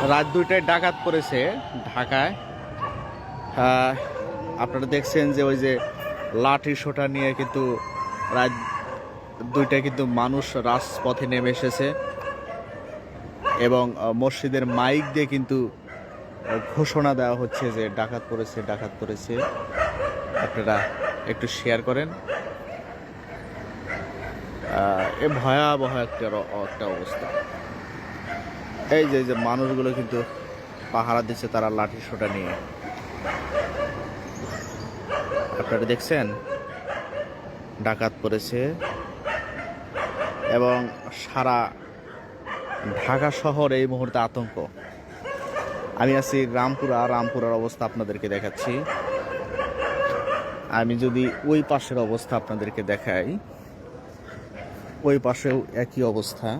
রাত 2টায় ডাকাত পড়েছে ঢাকায়। আপনারা দেখছেন যে ওই যে লাঠি সোঁটা নিয়ে কিন্তু রাত 2টায় কিন্তু মানুষ রাজপথে নেমে এসেছে এবং মসজিদের মাইক দিয়ে কিন্তু ঘোষণা দেওয়া হচ্ছে যে ডাকাত পড়েছে, ডাকাত পড়েছে। আপনারা একটু শেয়ার করেন। এ ভয়াবহ একটা অবস্থা। এই যে মানুষগুলো কিন্তু পাহারা দিচ্ছে তারা লাঠি সোঁটা নিয়ে। আপনারা দেখছেন ডাকাত পড়েছে এবং সারা ঢাকা শহর এই মুহূর্তে আতঙ্ক। আমি আছি রামপুরার অবস্থা আপনাদেরকে দেখাচ্ছি। আমি যদি ওই পাশের অবস্থা আপনাদেরকে দেখাই, ওই পাশেও একই অবস্থা।